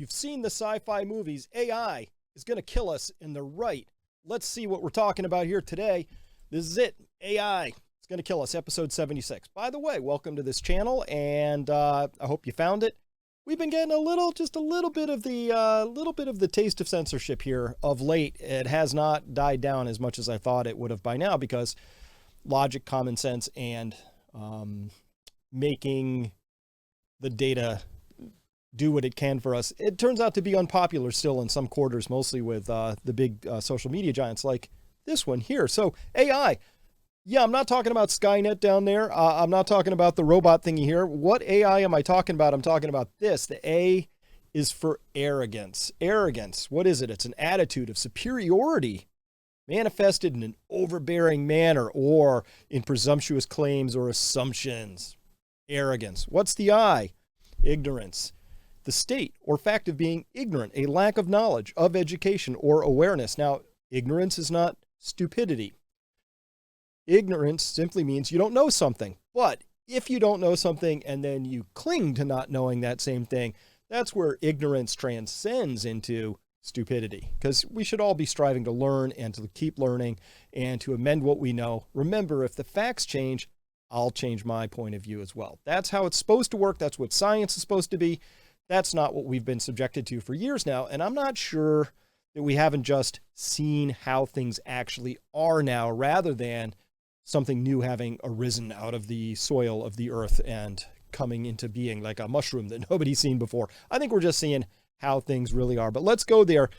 You've seen the sci-fi movies. AI is going to kill us, and they're right. Let's see what we're talking about here today. This is it. AI is going to kill us, episode 76. By the way, welcome to this channel, and I hope you found it. We've been getting just a little bit of the taste of censorship here of late. It has not died down as much as I thought it would have by now, because logic, common sense, and making the data do what it can for us. It turns out to be unpopular still in some quarters, mostly with the big social media giants like this one here. So AI, yeah, I'm not talking about Skynet down there. I'm not talking about the robot thingy here. What AI am I talking about? I'm talking about this. The A is for arrogance. Arrogance, what is it? It's an attitude of superiority manifested in an overbearing manner or in presumptuous claims or assumptions. Arrogance. What's the I? Ignorance. The state or fact of being ignorant, a lack of knowledge, of education, or awareness. Now, ignorance is not stupidity. Ignorance simply means you don't know something. But if you don't know something and then you cling to not knowing that same thing, that's where ignorance transcends into stupidity. Because we should all be striving to learn and to keep learning and to amend what we know. Remember, if the facts change, I'll change my point of view as well. That's how it's supposed to work. That's what science is supposed to be. That's not what we've been subjected to for years now. And I'm not sure that we haven't just seen how things actually are now, rather than something new having arisen out of the soil of the earth and coming into being like a mushroom that nobody's seen before. I think we're just seeing how things really are. But let's go there.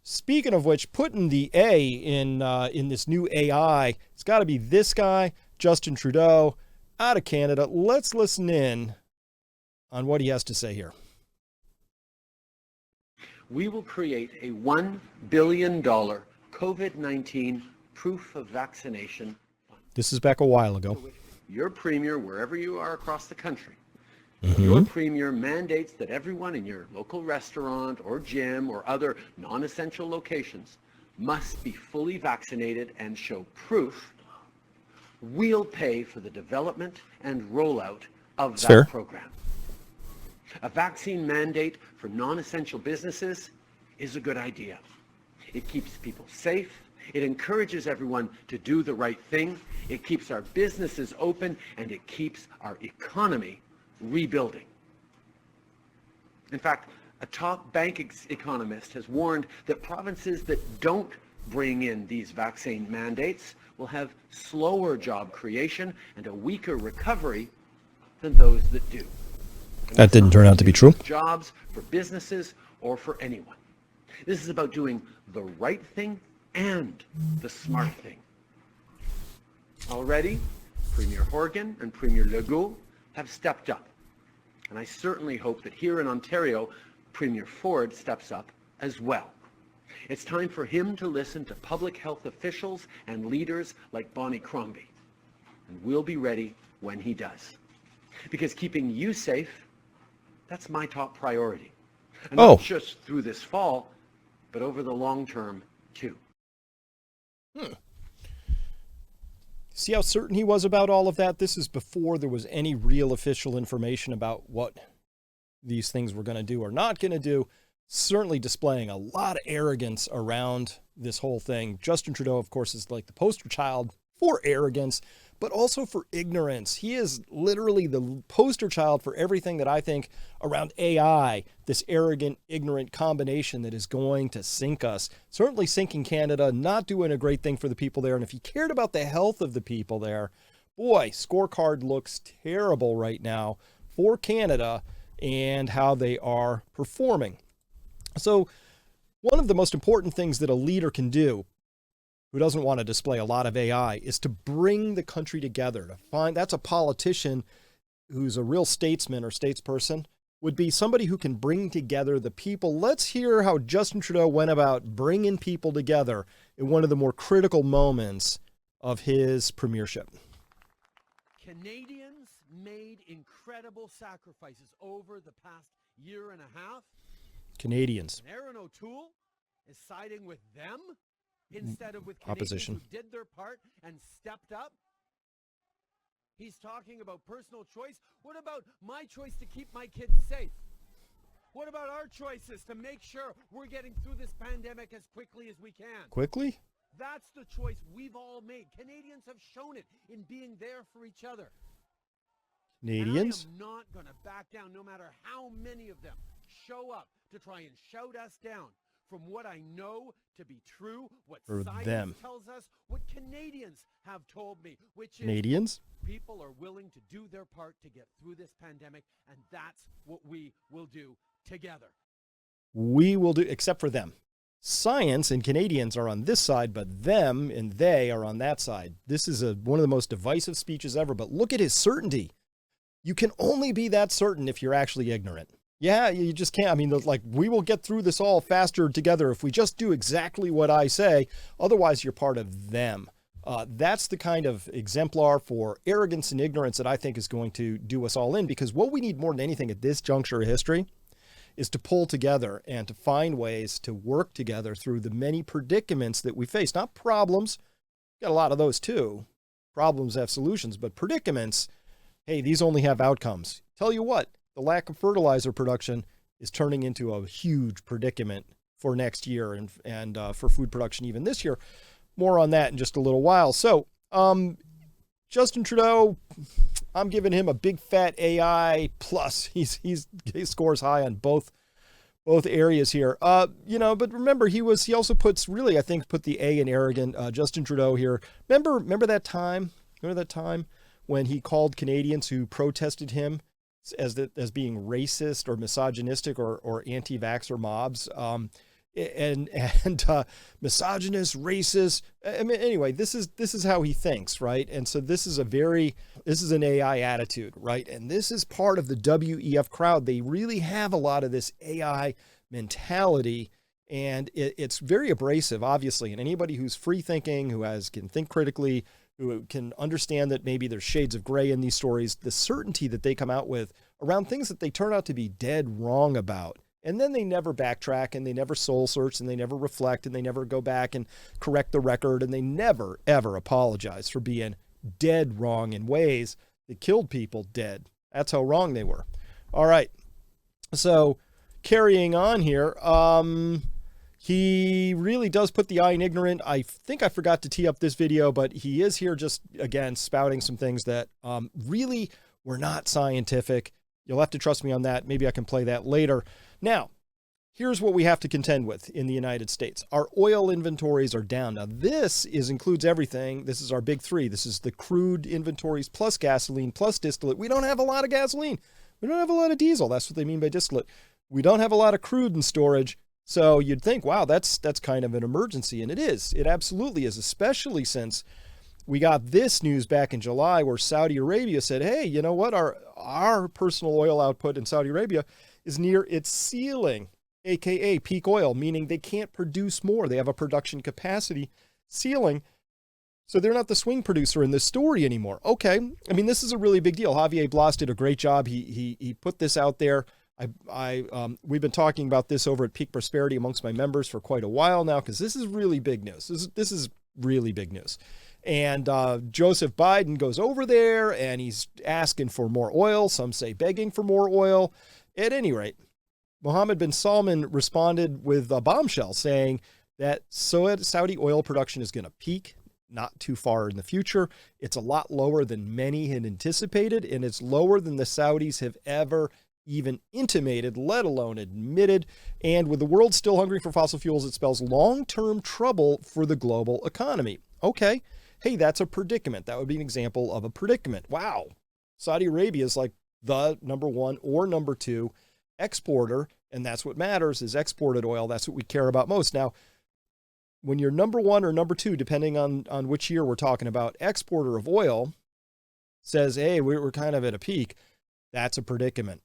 Speaking of which, putting the A in this new AI, it's got to be this guy, Justin Trudeau, out of Canada. Let's listen in on what he has to say here. We will create a $1 billion COVID-19 proof of vaccination fund. This is back a while ago. Your premier, wherever you are across the country, your premier mandates that everyone in your local restaurant or gym or other non-essential locations must be fully vaccinated and show proof. We'll pay for the development and rollout of that program. A vaccine mandate for non-essential businesses is a good idea. It keeps people safe. It encourages everyone to do the right thing. It keeps our businesses open, and it keeps our economy rebuilding. In fact, a top bank economist has warned that provinces that don't bring in these vaccine mandates will have slower job creation and a weaker recovery than those that do. That didn't turn out to be true. Jobs for businesses or for anyone. This is about doing the right thing and the smart thing. Already, Premier Horgan and Premier Legault have stepped up. And I certainly hope that here in Ontario, Premier Ford steps up as well. It's time for him to listen to public health officials and leaders like Bonnie Crombie. And we'll be ready when he does. Because keeping you safe, that's my top priority. And not just through this fall, but over the long term, too. See how certain he was about all of that? This is before there was any real official information about what these things were going to do or not going to do. Certainly displaying a lot of arrogance around this whole thing. Justin Trudeau, of course, is like the poster child for arrogance, but also for ignorance. He is literally the poster child for everything that I think around AI, this arrogant, ignorant combination that is going to sink us. Certainly sinking Canada, not doing a great thing for the people there. And if he cared about the health of the people there, boy, scorecard looks terrible right now for Canada and how they are performing. So one of the most important things that a leader can do who doesn't want to display a lot of AI is to bring the country together. To find that's a politician who's a real statesman or statesperson, would be somebody who can bring together the people. Let's hear how Justin Trudeau went about bringing people together in one of the more critical moments of his premiership. Canadians made incredible sacrifices over the past year and a half. Canadians. And Aaron O'Toole is siding with them instead of with Canadians opposition who did their part and stepped up. He's talking about personal choice. What about my choice to keep my kids safe? What our choices to make sure we're getting through this pandemic as quickly as we can. Quickly? That's the choice we've all made. Canadians have shown it in being there for each other. Canadians? And I am not going to back down, no matter how many of them show up to try and shout us down from what I know to be true, what science tells us, what Canadians have told me, which Canadians? is people are willing to do their part to get through this pandemic, and that's what we will do together. We will do, except for them. Science and Canadians are on this side, but them and they are on that side. This is one of the most divisive speeches ever, but look at his certainty. You can only be that certain if you're actually ignorant. Yeah, you just can't. I mean, like, we will get through this all faster together if we just do exactly what I say. Otherwise, you're part of them. That's the kind of exemplar for arrogance and ignorance that I think is going to do us all in, because what we need more than anything at this juncture of history is to pull together and to find ways to work together through the many predicaments that we face. Not problems. Got a lot of those too. Problems have solutions, but predicaments, hey, these only have outcomes. Tell you what, the lack of fertilizer production is turning into a huge predicament for next year and for food production even this year. More on that in just a little while. So, Justin Trudeau, I'm giving him a big fat AI plus. He scores high on both areas here. But remember, he also puts really, I think, put the A in arrogant. Justin Trudeau here. Remember that time? Remember that time when he called Canadians who protested him as being racist or misogynistic or anti-vaxxer mobs, and misogynist, racist. I mean, anyway, this is how he thinks, right? And so this is an AI attitude, right? And this is part of the WEF crowd. They really have a lot of this AI mentality, and it's very abrasive, obviously. And anybody who's free thinking, can think critically, who can understand that maybe there's shades of gray in these stories, the certainty that they come out with around things that they turn out to be dead wrong about. And then they never backtrack, and they never soul search, and they never reflect, and they never go back and correct the record, and they never, ever apologize for being dead wrong in ways that killed people dead. That's how wrong they were. All right. So carrying on here, he really does put the I in ignorant. I think I forgot to tee up this video, but he is here just, again, spouting some things that really were not scientific. You'll have to trust me on that. Maybe I can play that later. Now, here's what we have to contend with in the United States. Our oil inventories are down. Now, this includes everything. This is our big three. This is the crude inventories plus gasoline plus distillate. We don't have a lot of gasoline. We don't have a lot of diesel. That's what they mean by distillate. We don't have a lot of crude in storage. So you'd think, wow, that's kind of an emergency. And it is. It absolutely is, especially since we got this news back in July where Saudi Arabia said, hey, you know what? Our personal oil output in Saudi Arabia is near its ceiling, aka peak oil, meaning they can't produce more. They have a production capacity ceiling. So they're not the swing producer in this story anymore. Okay. I mean, this is a really big deal. Javier Blas did a great job. He put this out there. We've been talking about this over at Peak Prosperity amongst my members for quite a while now, because this is really big news. This is really big news. And Joseph Biden goes over there and he's asking for more oil. Some say begging for more oil. At any rate, Mohammed bin Salman responded with a bombshell saying that Saudi oil production is going to peak not too far in the future. It's a lot lower than many had anticipated, and it's lower than the Saudis have ever even intimated, let alone admitted. And with the world still hungry for fossil fuels, it spells long-term trouble for the global economy. Okay. Hey, that's a predicament. That would be an example of a predicament. Wow. Saudi Arabia is like the number one or number two exporter, and that's what matters is exported oil. That's what we care about most. Now, when you're number one or number two, depending on which year we're talking about, exporter of oil says, hey, we're kind of at a peak, that's a predicament.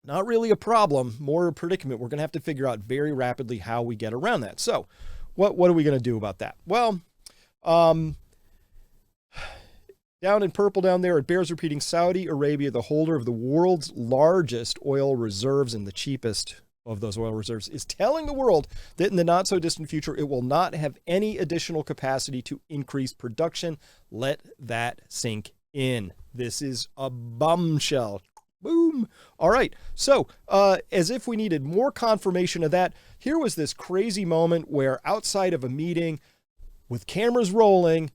Not really a problem, more a predicament. We're going to have to figure out very rapidly how we get around that. So what are we going to do about that? Well, down in purple down there, it bears repeating, Saudi Arabia, the holder of the world's largest oil reserves and the cheapest of those oil reserves, is telling the world that in the not so distant future, it will not have any additional capacity to increase production. Let that sink in. This is a bombshell. Boom. All right. So, as if we needed more confirmation of that, here was this crazy moment where outside of a meeting with cameras rolling,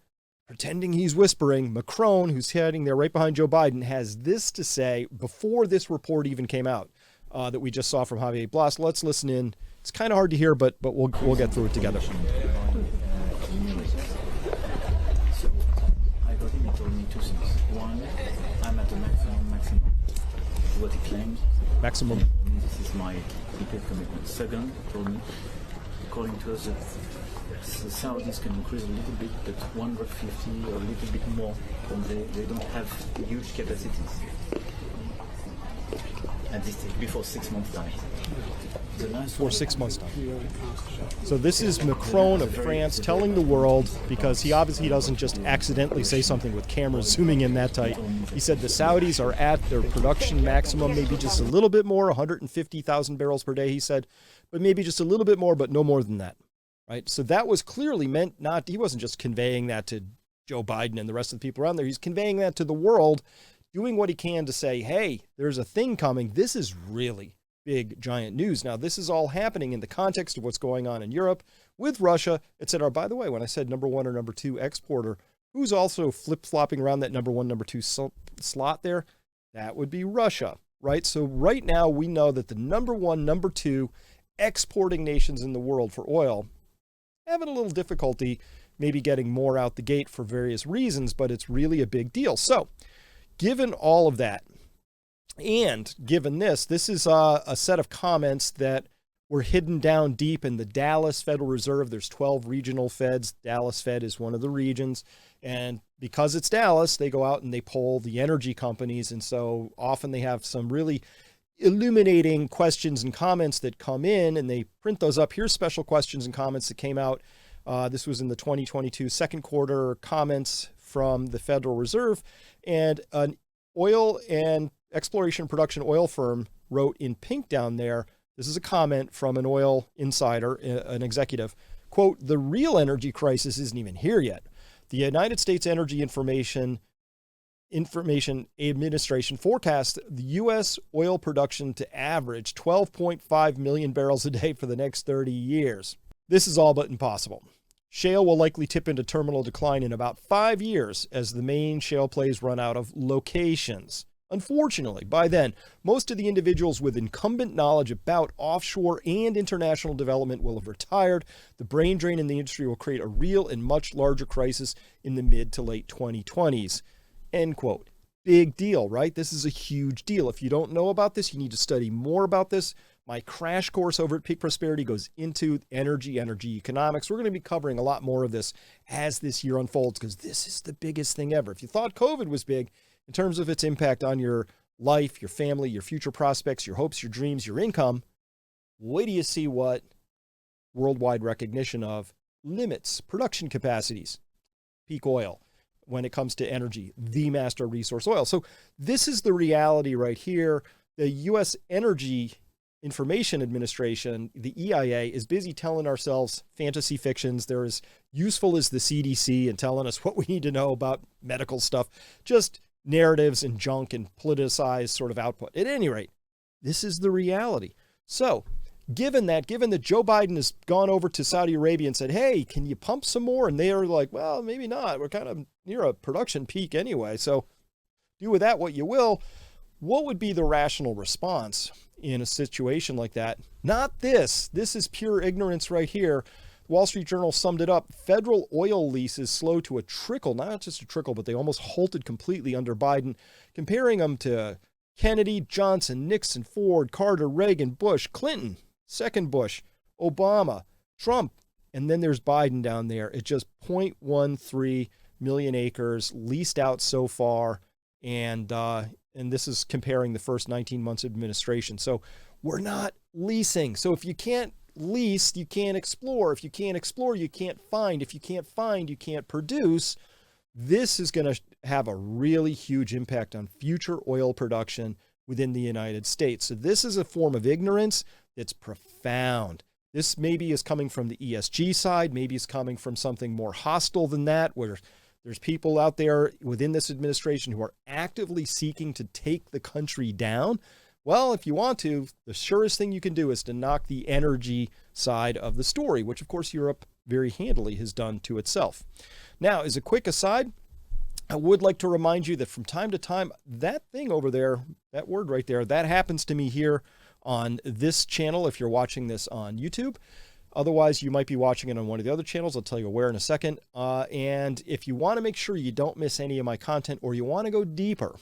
pretending he's whispering, Macron, who's heading there right behind Joe Biden, has this to say before this report even came out that we just saw from Javier Blas. Let's listen in. It's kind of hard to hear, but we'll get through it together. So I got him, he told me two things. One, I'm at the maximum. What he claims. Maximum. This is my complete commitment. Second, he told me, according to us, that the Saudis can increase a little bit, but 150 or a little bit more, when they don't have huge capacities. And this is before 6 months time. For 6 months time. So this is Macron of France telling the world, because he obviously doesn't just accidentally say something with cameras zooming in that tight. He said the Saudis are at their production maximum, maybe just a little bit more, 150,000 barrels per day, he said, but maybe just a little bit more, but no more than that. Right? So that was clearly meant not, he wasn't just conveying that to Joe Biden and the rest of the people around there. He's conveying that to the world, doing what he can to say, hey, there's a thing coming. This is really big, giant news. Now, this is all happening in the context of what's going on in Europe with Russia, et cetera. By the way, when I said number one or number two exporter, who's also flip-flopping around that number one, number two slot there? That would be Russia, right? So right now we know that the number one, number two exporting nations in the world for oil having a little difficulty maybe getting more out the gate for various reasons, but it's really a big deal. So given all of that, and given this is a set of comments that were hidden down deep in the Dallas Federal Reserve. There's 12 regional feds. Dallas Fed is one of the regions. And because it's Dallas, they go out and they poll the energy companies. And so often they have some really illuminating questions and comments that come in, and they print those up. Here's special questions and comments that came out. This was in the 2022 second quarter comments from the Federal Reserve. And an oil and exploration production oil firm wrote in pink down there, this is a comment from an oil insider, an executive, quote, "The real energy crisis isn't even here yet. The United States Energy Information Administration forecast the U.S. oil production to average 12.5 million barrels a day for the next 30 years. This is all but impossible. Shale will likely tip into terminal decline in about 5 years as the main shale plays run out of locations. Unfortunately, by then, most of the individuals with incumbent knowledge about offshore and international development will have retired. The brain drain in the industry will create a real and much larger crisis in the mid to late 2020s. End quote. Big deal, right? This is a huge deal. If you don't know about this, you need to study more about this. My crash course over at Peak Prosperity goes into energy economics. We're going to be covering a lot more of this as this year unfolds, because this is the biggest thing ever. If you thought COVID was big, in terms of its impact on your life, your family, your future prospects, your hopes, your dreams, your income, wait till you see what worldwide recognition of limits production capacities. Peak oil, when it comes to energy, the master resource oil. So this is the reality right here. The U.S. Energy Information Administration, the EIA, is busy telling ourselves fantasy fictions. They're as useful as the CDC and telling us what we need to know about medical stuff. Just narratives and junk and politicized sort of output. At any rate, this is the reality. So given that Joe Biden has gone over to Saudi Arabia and said, hey, can you pump some more? And they are like, well, maybe not. We're kind of near a production peak anyway. So do with that what you will. What would be the rational response in a situation like that? Not this. This is pure ignorance right here. Wall Street Journal summed it up. Federal oil leases slow to a trickle, not just a trickle, but they almost halted completely under Biden, comparing them to Kennedy, Johnson, Nixon, Ford, Carter, Reagan, Bush, Clinton, second Bush, Obama, Trump, and then there's Biden down there. It's just 0.13 million acres leased out so far, and this is comparing the first 19 months of administration. So we're not leasing. So if you can't lease, you can't explore. If you can't explore, you can't find. If you can't find, you can't produce. This is going to have a really huge impact on future oil production within the United States. So this is a form of ignorance that's profound. This maybe is coming from the ESG side. Maybe it's coming from something more hostile than that, where There's people out there within this administration who are actively seeking to take the country down. Well, if you want to, the surest thing you can do is to knock the energy side of the story, which of course Europe very handily has done to itself. Now, as a quick aside, I would like to remind you that from time to time, that thing over there, that word right there, that happens to me here on this channel if you're watching this on YouTube. Otherwise, you might be watching it on one of the other channels. I'll tell you where in a second. And if you want to make sure you don't miss any of my content, or you want to go deeper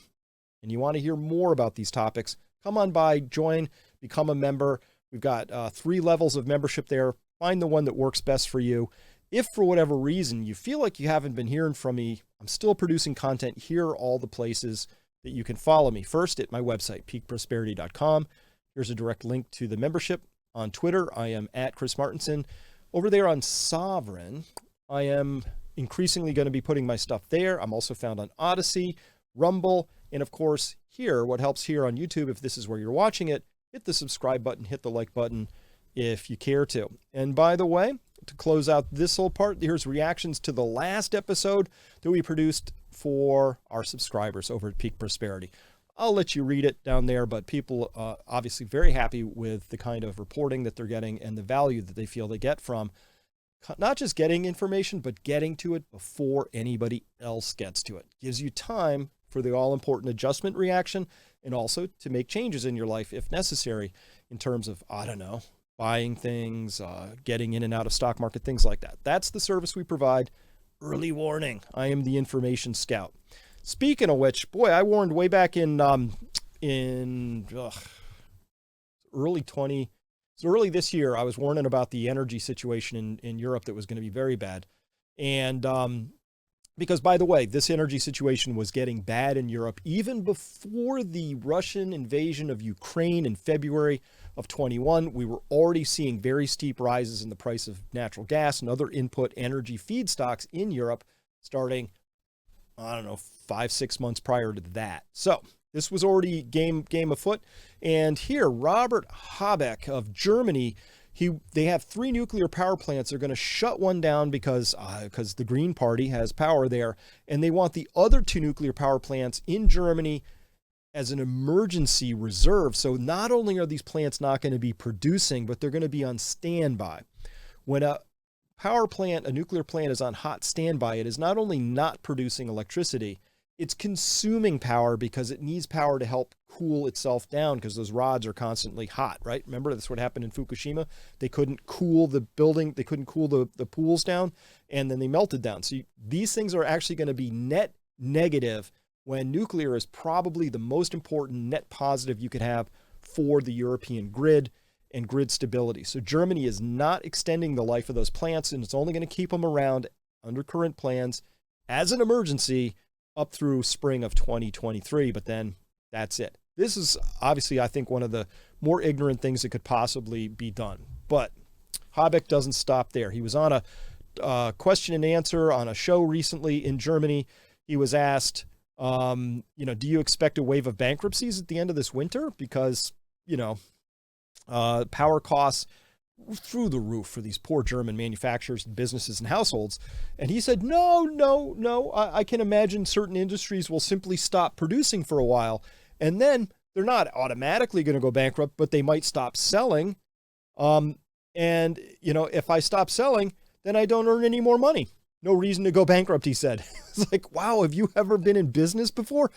and you want to hear more about these topics, come on by, join, become a member. We've got 3 levels of membership there. Find the one that works best for you. If for whatever reason you feel like you haven't been hearing from me, I'm still producing content. Here are all the places that you can follow me. First, at my website, peakprosperity.com. Here's a direct link to the membership. On Twitter, I am at Chris Martenson. Over there on Sovereign, I am increasingly going to be putting my stuff there. I'm also found on Odyssey, Rumble, and of course here, what helps here on YouTube, if this is where you're watching it, hit the subscribe button, hit the like button if you care to. And by the way, to close out this whole part, here's reactions to the last episode that we produced for our subscribers over at Peak Prosperity. I'll let you read it down there, but people obviously very happy with the kind of reporting that they're getting and the value that they feel they get from not just getting information, but getting to it before anybody else gets to it. Gives you time for the all-important adjustment reaction, and also to make changes in your life if necessary in terms of, I don't know, buying things, getting in and out of stock market, things like that. That's the service we provide. Early warning. I am the information scout. Speaking of which, boy, I warned way back in early this year, I was warning about the energy situation in Europe that was going to be very bad. And because, by the way, this energy situation was getting bad in Europe even before the Russian invasion of Ukraine in February of 21. We were already seeing very steep rises in the price of natural gas and other input energy feedstocks in Europe starting, I don't know, 5-6 months prior to that. So this was already game afoot. And here, Robert Habeck of Germany, they have 3 nuclear power plants. They're going to shut one down because the Green Party has power there, and they want the other 2 nuclear power plants in Germany as an emergency reserve. So not only are these plants not going to be producing, but they're going to be on standby. When a nuclear plant is on hot standby, it is not only not producing electricity, it's consuming power because it needs power to help cool itself down because those rods are constantly hot, right? Remember, that's what happened in Fukushima. They couldn't cool the building. They couldn't cool the pools down, and then they melted down. So these things are actually going to be net negative when nuclear is probably the most important net positive you could have for the European grid and grid stability. So Germany is not extending the life of those plants, and it's only going to keep them around under current plans as an emergency up through spring of 2023, but then that's it. This is obviously, I think, one of the more ignorant things that could possibly be done. But Habeck doesn't stop there. He was on a question and answer on a show recently in Germany. He was asked, do you expect a wave of bankruptcies at the end of this winter? Because, power costs through the roof for these poor German manufacturers and businesses and households. And he said, no. I can imagine certain industries will simply stop producing for a while. And then they're not automatically going to go bankrupt, but they might stop selling. If I stop selling, then I don't earn any more money. No reason to go bankrupt, he said. It's like, wow, have you ever been in business before?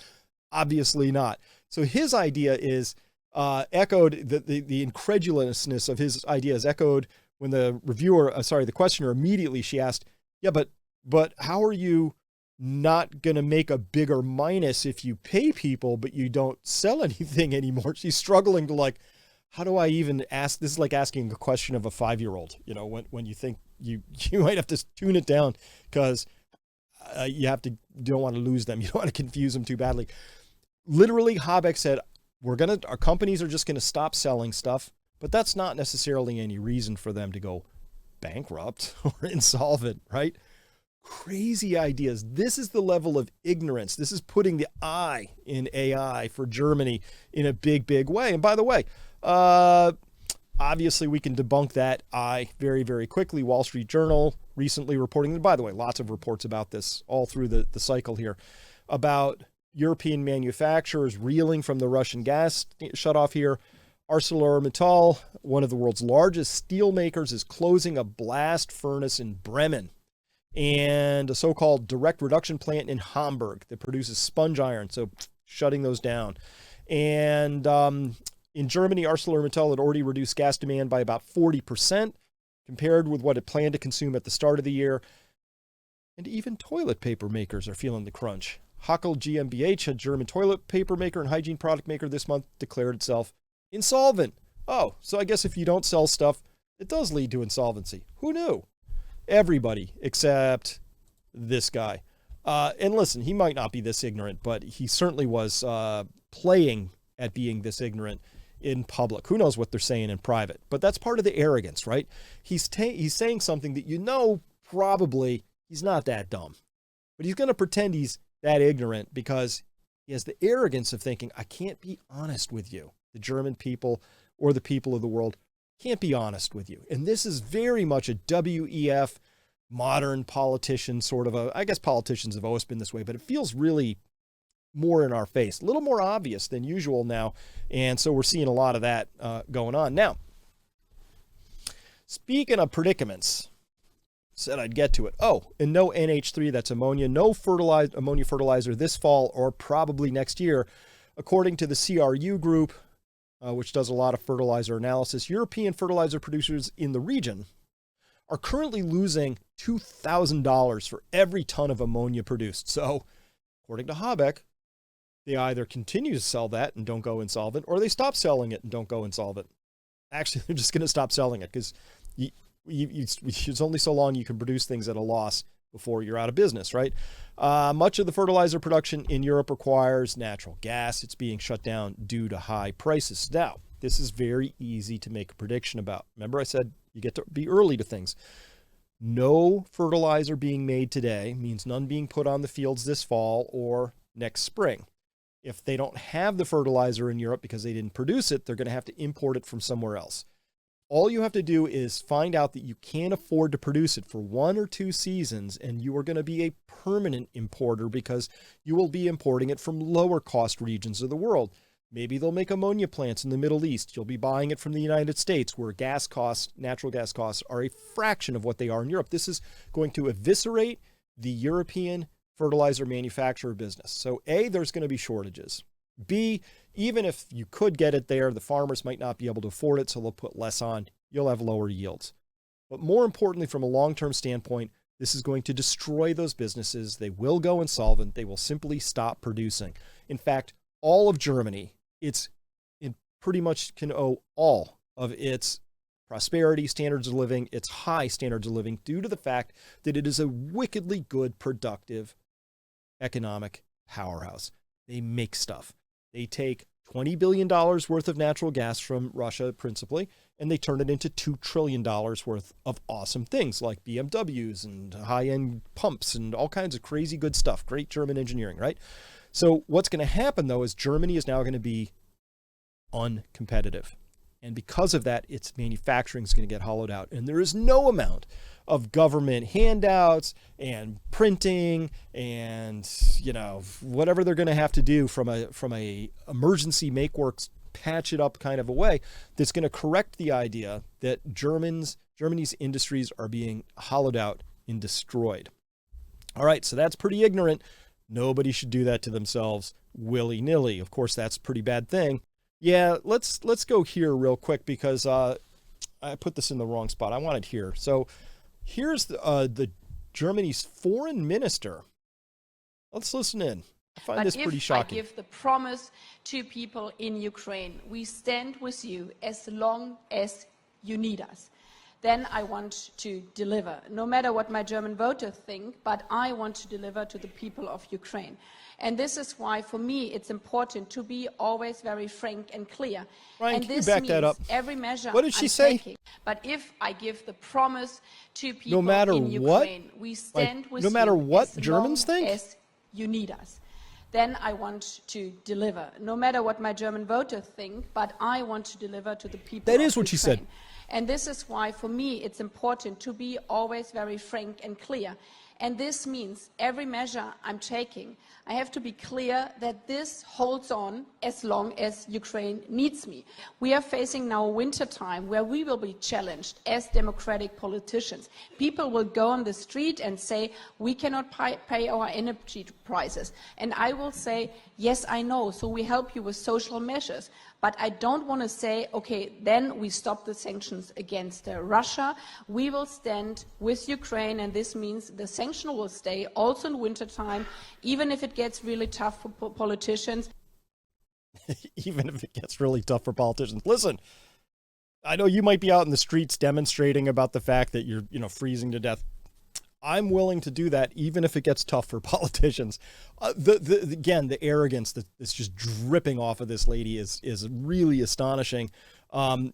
Obviously not. So his idea is echoed, the incredulousness of his idea is echoed when the questioner immediately, she asked, yeah, but how are you not going to make a bigger minus if you pay people, but you don't sell anything anymore? She's struggling to how do I even ask? This is like asking a question of a 5-year-old, when you think you might have to tune it down because you don't want to lose them. You don't want to confuse them too badly. Literally, Habeck said, our companies are just going to stop selling stuff, but that's not necessarily any reason for them to go bankrupt or insolvent, right? Crazy ideas. This is the level of ignorance. This is putting the I in AI for Germany in a big, big way. And by the way, obviously we can debunk that I very, very quickly. Wall Street Journal recently reporting, and by the way, lots of reports about this all through the cycle here, about European manufacturers reeling from the Russian gas shutoff here. ArcelorMittal, one of the world's largest steel makers, is closing a blast furnace in Bremen and a so-called direct reduction plant in Hamburg that produces sponge iron, so shutting those down. And in Germany, ArcelorMittal had already reduced gas demand by about 40% compared with what it planned to consume at the start of the year. And even toilet paper makers are feeling the crunch. Hackel GmbH, a German toilet paper maker and hygiene product maker, this month declared itself insolvent. Oh, so I guess if you don't sell stuff, it does lead to insolvency. Who knew? Everybody except this guy. And listen, he might not be this ignorant, but he certainly was playing at being this ignorant in public. Who knows what they're saying in private? But that's part of the arrogance, right? He's saying something that probably he's not that dumb. But he's going to pretend he's that ignorant because he has the arrogance of thinking, I can't be honest with you. The German people or the people of the world can't be honest with you. And this is very much a WEF modern politician sort of I guess politicians have always been this way, but it feels really more in our face, a little more obvious than usual now. And so we're seeing a lot of that going on. Now, speaking of predicaments, said I'd get to it. Oh, and no NH3, that's ammonia, no ammonia fertilizer this fall or probably next year. According to the CRU group, which does a lot of fertilizer analysis, European fertilizer producers in the region are currently losing $2,000 for every ton of ammonia produced. So, according to Habeck, they either continue to sell that and don't go insolvent, or they stop selling it and don't go insolvent. Actually, they're just going to stop selling it because it's only so long you can produce things at a loss before you're out of business, right? Much of the fertilizer production in Europe requires natural gas. It's being shut down due to high prices. Now, this is very easy to make a prediction about. Remember I said you get to be early to things. No fertilizer being made today means none being put on the fields this fall or next spring. If they don't have the fertilizer in Europe because they didn't produce it, they're going to have to import it from somewhere else. All you have to do is find out that you can't afford to produce it for 1 or 2 seasons, and you are going to be a permanent importer because you will be importing it from lower cost regions of the world. Maybe they'll make ammonia plants in the Middle East. You'll be buying it from the United States, where gas costs, natural gas costs, are a fraction of what they are in Europe. This is going to eviscerate the European fertilizer manufacturer business. So A, there's going to be shortages. B, even if you could get it there, the farmers might not be able to afford it, so they'll put less on. You'll have lower yields. But more importantly, from a long-term standpoint, this is going to destroy those businesses. They will go insolvent. They will simply stop producing. In fact, all of Germany, it pretty much can owe all of its prosperity, standards of living, its high standards of living, due to the fact that it is a wickedly good, productive economic powerhouse. They make stuff. They take $20 billion worth of natural gas from Russia, principally, and they turn it into $2 trillion worth of awesome things like BMWs and high-end pumps and all kinds of crazy good stuff. Great German engineering, right? So what's going to happen, though, is Germany is now going to be uncompetitive. And because of that, its manufacturing is going to get hollowed out. And there is no amount of government handouts and printing and, whatever they're going to have to do from a emergency make works, patch it up kind of a way that's going to correct the idea that Germany's industries are being hollowed out and destroyed. All right, so that's pretty ignorant. Nobody should do that to themselves willy-nilly. Of course, that's a pretty bad thing. Yeah, let's go here real quick because I put this in the wrong spot. I want it here. So here's the Germany's foreign minister. Let's listen in. I find this pretty shocking. I give the promise to people in Ukraine, we stand with you as long as you need us. Then I want to deliver, no matter what my German voters think, but I want to deliver to the people of Ukraine. And this is why, for me, it's important to be always very frank and clear. Ryan, and can this you back means that up? Every measure What did she I'm say? taking. But if I give the promise to people no matter in Ukraine, what? we stand with no you matter what as Germans long think? as you need us. Then I want to deliver, no matter what my German voters think, but I want to deliver to the people That of is what she said. Ukraine. And this is why, for me, it's important to be always very frank and clear. And this means every measure I'm taking, I have to be clear that this holds on as long as Ukraine needs me. We are facing now a winter time where we will be challenged as democratic politicians. People will go on the street and say, we cannot pay our energy prices. And I will say, yes, I know, so we help you with social measures. But I don't want to say, okay, then we stop the sanctions against Russia. We will stand with Ukraine, and this means the sanction will stay also in wintertime, even if it gets really tough for politicians. Even if it gets really tough for politicians. Listen, I know you might be out in the streets demonstrating about the fact that you're, freezing to death. I'm willing to do that, even if it gets tough for politicians. Again, the arrogance that's just dripping off of this lady is really astonishing. The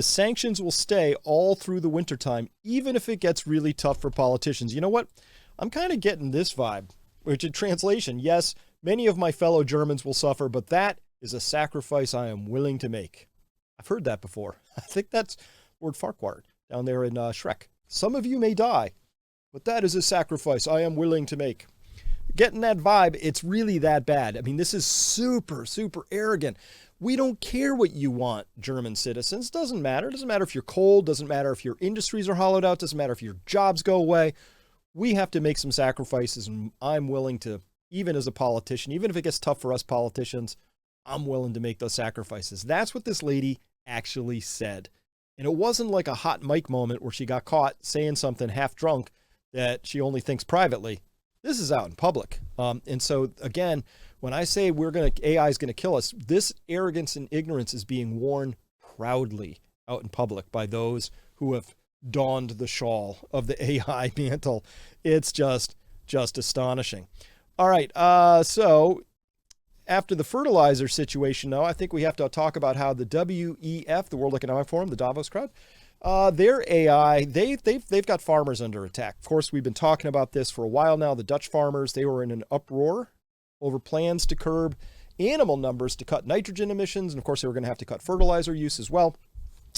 sanctions will stay all through the wintertime, even if it gets really tough for politicians. You know what? I'm kind of getting this vibe, which in translation, yes, many of my fellow Germans will suffer, but that is a sacrifice I am willing to make. I've heard that before. I think that's word Farquhar down there in Shrek. Some of you may die, but that is a sacrifice I am willing to make. Getting that vibe, it's really that bad. I mean, this is super, super arrogant. We don't care what you want, German citizens. Doesn't matter. Doesn't matter if you're cold. Doesn't matter if your industries are hollowed out. Doesn't matter if your jobs go away. We have to make some sacrifices, and I'm willing to, even as a politician, even if it gets tough for us politicians, I'm willing to make those sacrifices. That's what this lady actually said. And it wasn't like a hot mic moment where she got caught saying something half drunk that she only thinks privately. This is out in public. And so again, when I say AI is going to kill us, this arrogance and ignorance is being worn proudly out in public by those who have donned the shawl of the AI mantle. It's just astonishing. All right. So after the fertilizer situation, now I think we have to talk about how the WEF, the World Economic Forum, the Davos crowd, their AI, they've got farmers under attack. Of course, we've been talking about this for a while now. The Dutch farmers, they were in an uproar over plans to curb animal numbers to cut nitrogen emissions. And of course, they were going to have to cut fertilizer use as well.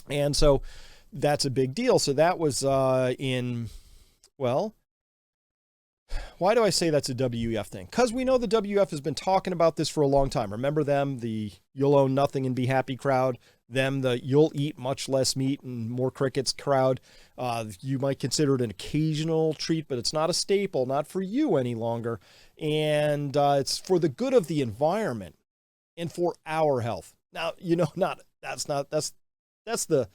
And so that's a big deal. So that was why do I say that's a WEF thing? Because we know the WEF has been talking about this for a long time. Remember them, the you'll own nothing and be happy crowd, them, the you'll eat much less meat and more crickets crowd. You might consider it an occasional treat, but it's not a staple, not for you any longer. And it's for the good of the environment and for our health. Now, that's the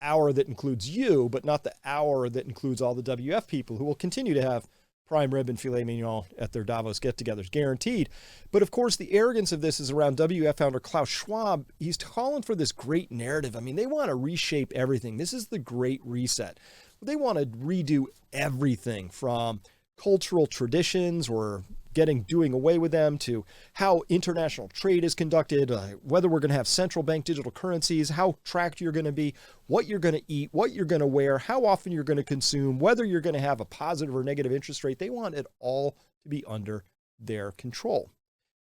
hour that includes you, but not the hour that includes all the WF people who will continue to have prime rib and filet mignon at their Davos get-togethers, guaranteed. But of course, the arrogance of this is around WF founder Klaus Schwab. He's calling for this great narrative. I mean, they want to reshape everything. This is the great reset. They want to redo everything from cultural traditions or doing away with them to how international trade is conducted, whether we're going to have central bank digital currencies, how tracked you're going to be, what you're going to eat, what you're going to wear, how often you're going to consume, whether you're going to have a positive or negative interest rate. They want it all to be under their control.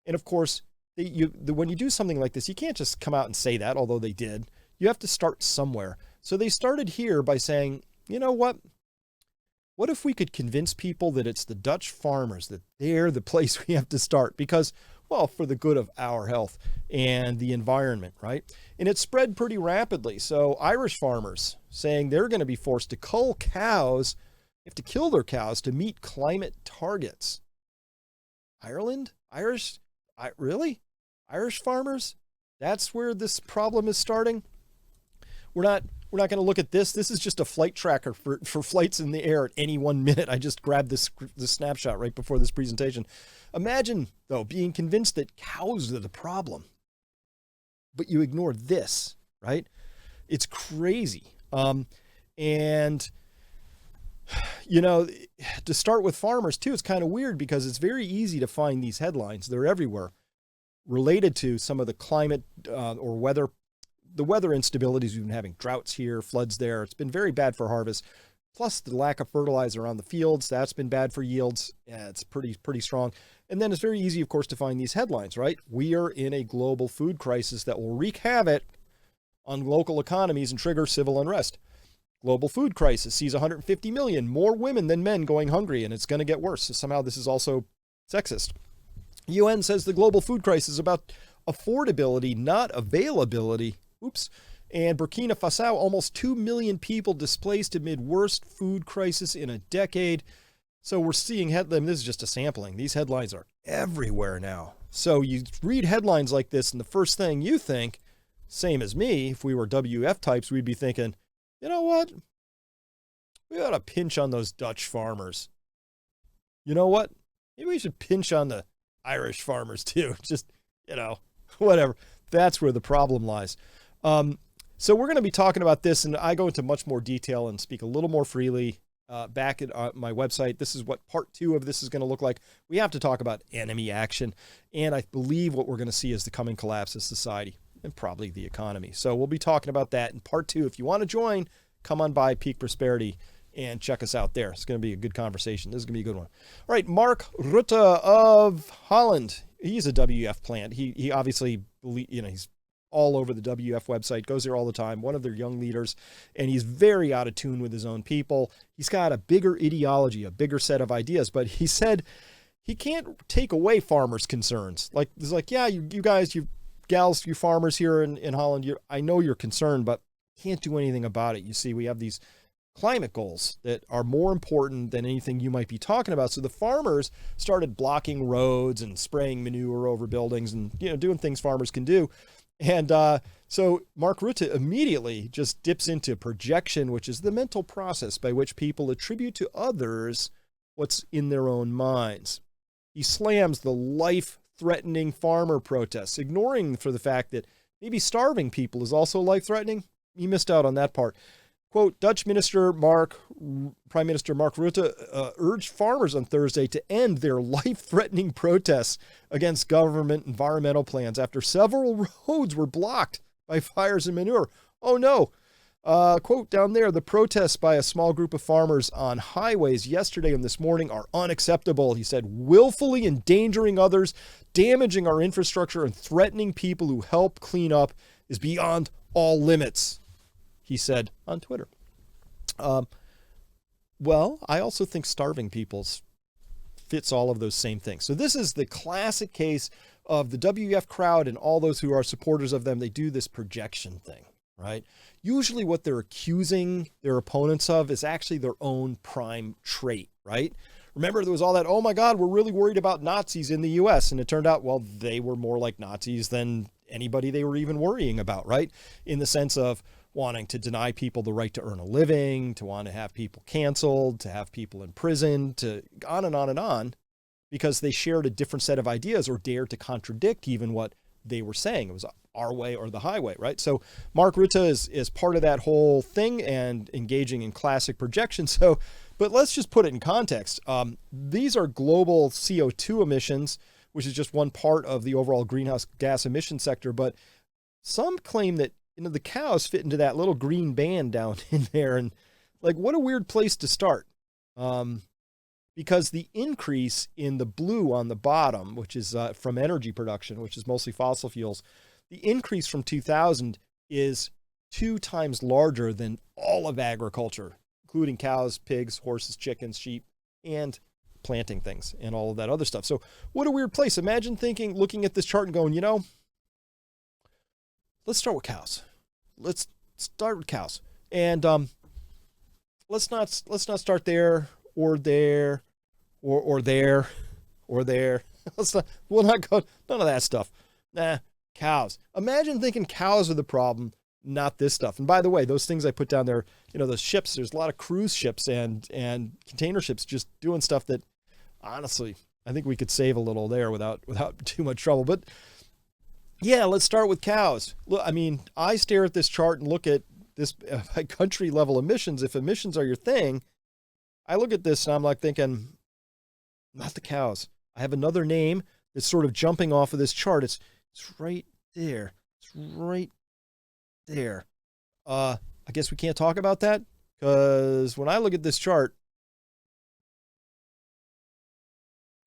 And of course, when you do something like this, you can't just come out and say that, although they did. You have to start somewhere. So they started here by saying, you know what? What if we could convince people that it's the Dutch farmers, that they're the place we have to start? Because, well, for the good of our health and the environment, right? And it spread pretty rapidly. So Irish farmers saying they're going to be forced to cull cows, have to kill their cows to meet climate targets. Ireland? Really? Irish farmers? That's where this problem is starting? We're not going to look at this. This is just a flight tracker for flights in the air at any 1 minute. I just grabbed this snapshot right before this presentation. Imagine, though, being convinced that cows are the problem, but you ignore this, right? It's crazy. And, to start with farmers, too, it's kind of weird because it's very easy to find these headlines. They're everywhere related to some of the climate or weather. The weather instabilities, we've been having droughts here, floods there. It's been very bad for harvest. Plus the lack of fertilizer on the fields, that's been bad for yields. Yeah, it's pretty strong. And then it's very easy, of course, to find these headlines, right? We are in a global food crisis that will wreak havoc on local economies and trigger civil unrest. Global food crisis sees 150 million more women than men going hungry, and it's going to get worse. So somehow this is also sexist. UN says the global food crisis is about affordability, not availability. Oops. And Burkina Faso, almost 2 million people displaced amid worst food crisis in a decade. So we're seeing headlines. This is just a sampling. These headlines are everywhere now. So you read headlines like this, and the first thing you think, same as me, if we were WF types, we'd be thinking, you know what? We ought to pinch on those Dutch farmers. You know what? Maybe we should pinch on the Irish farmers too. Just, whatever. That's where the problem lies. So we're going to be talking about this, and I go into much more detail and speak a little more freely back at my website. This is what part 2 of this is going to look like. We have to talk about enemy action, and I believe what we're going to see is the coming collapse of society and probably the economy. So we'll be talking about that in part 2. If you want to join, come on by Peak Prosperity and check us out there. It's going to be a good conversation. This is going to be a good one. All right, Mark Rutte of Holland. He's a WF plant. He obviously, he's all over the WF website, goes there all the time, one of their young leaders, and he's very out of tune with his own people. He's got a bigger ideology, a bigger set of ideas, but he said he can't take away farmers' concerns. It's like, yeah, you guys, you gals, you farmers here in Holland, I know you're concerned, but can't do anything about it. You see, we have these climate goals that are more important than anything you might be talking about. So the farmers started blocking roads and spraying manure over buildings and, doing things farmers can do. And so Mark Rutte immediately just dips into projection, which is the mental process by which people attribute to others what's in their own minds. He slams the life-threatening farmer protests, ignoring for the fact that maybe starving people is also life-threatening. He missed out on that part. Quote, Prime Minister Mark Rutte urged farmers on Thursday to end their life-threatening protests against government environmental plans after several roads were blocked by fires and manure. Oh no. Quote down there, the protests by a small group of farmers on highways yesterday and this morning are unacceptable. He said, willfully endangering others, damaging our infrastructure, and threatening people who help clean up is beyond all limits, he said on Twitter. Well, I also think starving people fits all of those same things. So this is the classic case of the WF crowd and all those who are supporters of them. They do this projection thing, right? Usually what they're accusing their opponents of is actually their own prime trait, right? Remember, there was all that, oh my God, we're really worried about Nazis in the US. And it turned out, well, they were more like Nazis than anybody they were even worrying about, right? In the sense of wanting to deny people the right to earn a living, to want to have people canceled, to have people in prison, to on and on and on, because they shared a different set of ideas or dared to contradict even what they were saying. It was our way or the highway, right? So Mark Rutte is part of that whole thing and engaging in classic projection. So, but let's just put it in context. These are global CO2 emissions, which is just one part of the overall greenhouse gas emission sector. But some claim that the cows fit into that little green band down in there. And what a weird place to start. Because the increase in the blue on the bottom, which is from energy production, which is mostly fossil fuels, the increase from 2000 is 2 times larger than all of agriculture, including cows, pigs, horses, chickens, sheep, and planting things and all of that other stuff. So what a weird place. Imagine looking at this chart and going, let's start with cows. Let's start with cows. And let's not start there or there or there or there. We'll not go, none of that stuff. Nah, cows. Imagine thinking cows are the problem, not this stuff. And by the way, those things I put down there, those ships, there's a lot of cruise ships and container ships just doing stuff that honestly, I think we could save a little there without too much trouble. But yeah, let's start with cows. Look, I stare at this chart and look at this country level emissions. If emissions are your thing, I look at this and I'm thinking, not the cows. I have another name that's sort of jumping off of this chart. It's right there. It's right there. I guess we can't talk about that because when I look at this chart,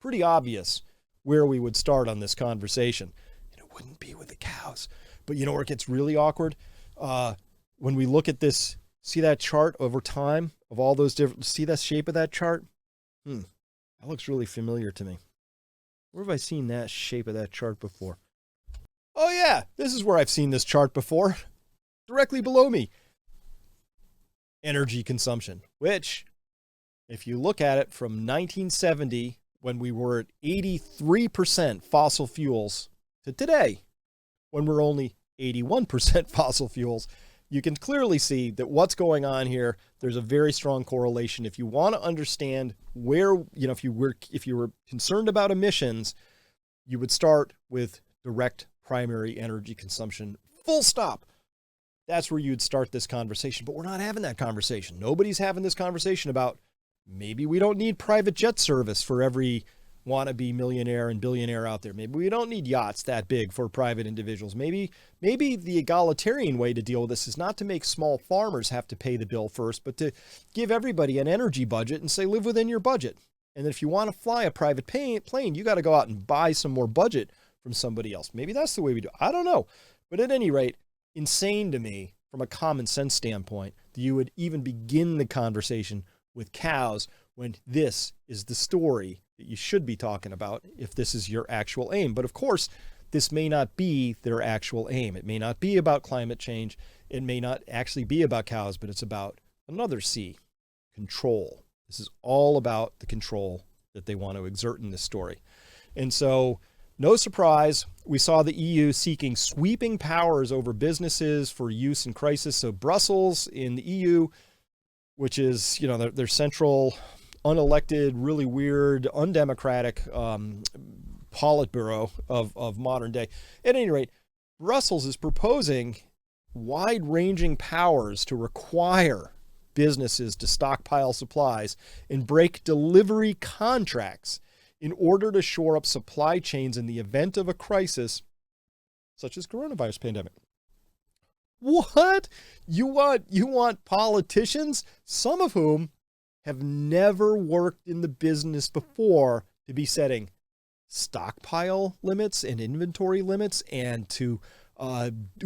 pretty obvious where we would start on this conversation. And it wouldn't be with the cows. But you know where it gets really awkward? when we look at this, see that chart over time of all those different, see that shape of that chart? That looks really familiar to me. Where have I seen that shape of that chart before? Oh yeah, this is where I've seen this chart before. Directly below me. Energy consumption, which, if you look at it from 1970, when we were at 83% fossil fuels, to today, when we're only 81% fossil fuels, you can clearly see that what's going on here, there's a very strong correlation. If you want to understand where, if you were concerned about emissions, you would start with direct primary energy consumption, full stop. That's where you'd start this conversation, but we're not having that conversation. Nobody's having this conversation about maybe we don't need private jet service for every wannabe millionaire and billionaire out there. Maybe we don't need yachts that big for private individuals. Maybe the egalitarian way to deal with this is not to make small farmers have to pay the bill first, but to give everybody an energy budget and say, live within your budget. And if you want to fly a private plane, you got to go out and buy some more budget from somebody else. Maybe that's the way we do it. I don't know. But at any rate, insane to me from a common sense standpoint that you would even begin the conversation with cows when this is the story that you should be talking about if this is your actual aim. But of course, this may not be their actual aim. It may not be about climate change. It may not actually be about cows, but it's about another C, control. This is all about the control that they want to exert in this story. And so, no surprise, we saw the EU seeking sweeping powers over businesses for use in crisis. So Brussels in the EU, which is, their central, unelected, really weird, undemocratic Politburo of modern day. At any rate, Brussels is proposing wide-ranging powers to require businesses to stockpile supplies and break delivery contracts in order to shore up supply chains in the event of a crisis such as coronavirus pandemic. What? You want politicians, some of whom have never worked in the business before, to be setting stockpile limits and inventory limits, and to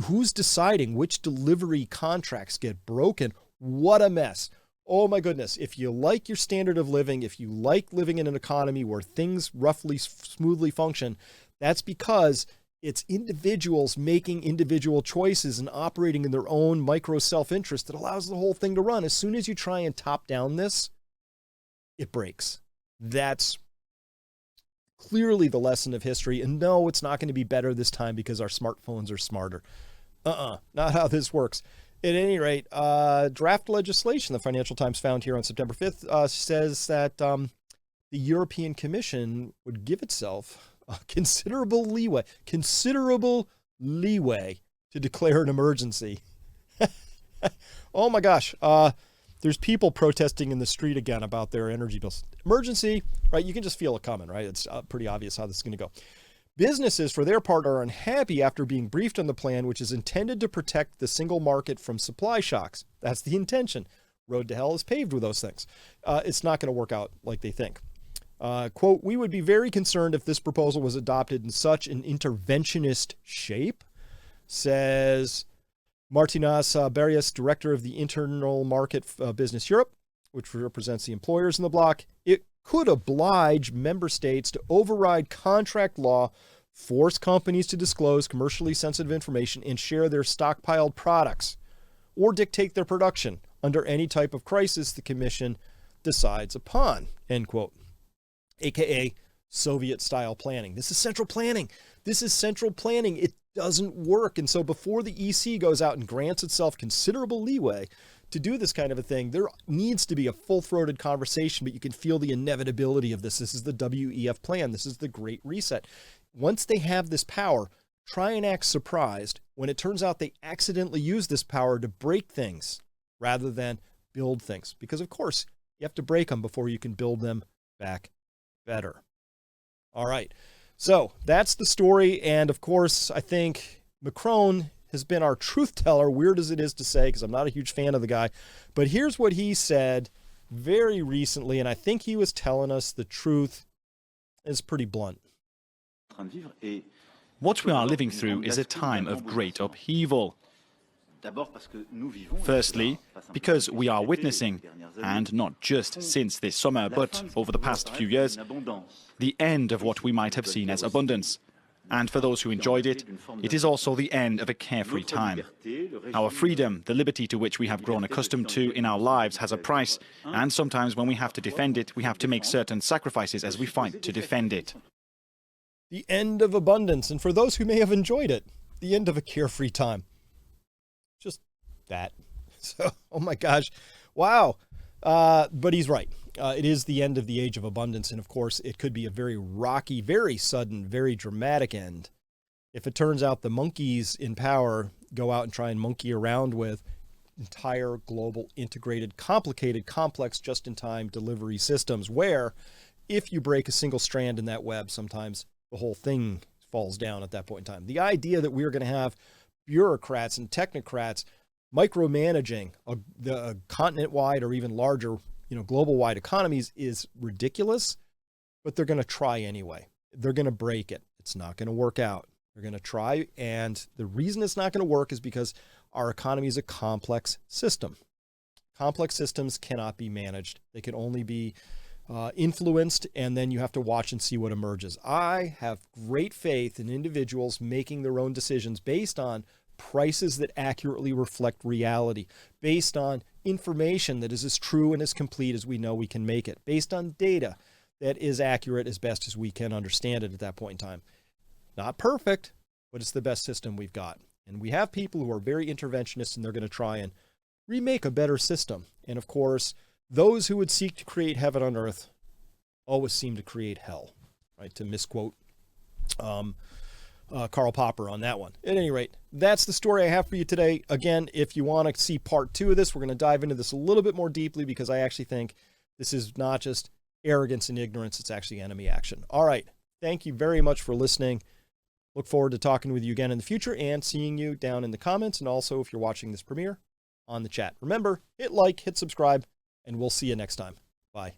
who's deciding which delivery contracts get broken? What a mess. Oh my goodness. If you like your standard of living, if you like living in an economy where things roughly smoothly function, that's because it's individuals making individual choices and operating in their own micro self-interest that allows the whole thing to run. As soon as you try and top down this, it breaks. That's clearly the lesson of history. And no, it's not going to be better this time because our smartphones are smarter. Not how this works. At any rate, draft legislation the Financial Times found here on September 5th says that the European Commission would give itself considerable leeway to declare an emergency. Oh my gosh. There's people protesting in the street again about their energy bills. Emergency, right? You can just feel it coming, right? It's pretty obvious how this is going to go. Businesses, for their part, are unhappy after being briefed on the plan, which is intended to protect the single market from supply shocks. That's the intention. Road to hell is paved with those things. It's not going to work out like they think. Quote, we would be very concerned if this proposal was adopted in such an interventionist shape, says Martinas Barrias, director of the Internal Market Business Europe, which represents the employers in the bloc. It could oblige member states to override contract law, force companies to disclose commercially sensitive information and share their stockpiled products, or dictate their production under any type of crisis the Commission decides upon, end quote. AKA Soviet-style planning. This is central planning. It doesn't work. And so before the EC goes out and grants itself considerable leeway to do this kind of a thing, there needs to be a full-throated conversation, but you can feel the inevitability of this. This is the WEF plan. This is the Great Reset. Once they have this power, try and act surprised when it turns out they accidentally use this power to break things rather than build things. Because, of course, you have to break them before you can build them back better. All right. So that's the story. And, of course, I think Macron has been our truth teller, weird as it is to say, because I'm not a huge fan of the guy. But here's what he said very recently, and I think he was telling us the truth. Is pretty blunt. What we are living through is a time of great upheaval. Firstly, because we are witnessing, and not just since this summer, but over the past few years, the end of what we might have seen as abundance. And for those who enjoyed it, it is also the end of a carefree time. Our freedom, the liberty to which we have grown accustomed to in our lives, has a price, and sometimes when we have to defend it, we have to make certain sacrifices as we fight to defend it. The end of abundance, and for those who may have enjoyed it, the end of a carefree time. Just that. So, oh my gosh, wow. But he's right. It is the end of the age of abundance, and of course, it could be a very rocky, very sudden, very dramatic end. If it turns out the monkeys in power go out and try and monkey around with entire global, integrated, complicated, complex, just-in-time delivery systems, where if you break a single strand in that web, sometimes the whole thing falls down at that point in time. The idea that we're going to have bureaucrats and technocrats micromanaging the continent-wide or even larger, global-wide economies is ridiculous, but they're going to try anyway. They're going to break it. It's not going to work out. They're going to try, and the reason it's not going to work is because our economy is a complex system. Complex systems cannot be managed. They can only be influenced, and then you have to watch and see what emerges. I have great faith in individuals making their own decisions based on prices that accurately reflect reality, based on information that is as true and as complete as we know we can make it, based on data that is accurate as best as we can understand it at that point in time. Not perfect, but it's the best system we've got. And we have people who are very interventionists, and they're going to try and remake a better system. And of course, those who would seek to create heaven on earth always seem to create hell, right? To misquote Karl Popper on that one. At any rate, that's the story I have for you today. Again, if you want to see part 2 of this, we're going to dive into this a little bit more deeply, because I actually think this is not just arrogance and ignorance, it's actually enemy action. All right. Thank you very much for listening. Look forward to talking with you again in the future and seeing you down in the comments, and also if you're watching this premiere on the chat. Remember, hit like, hit subscribe, and we'll see you next time. Bye.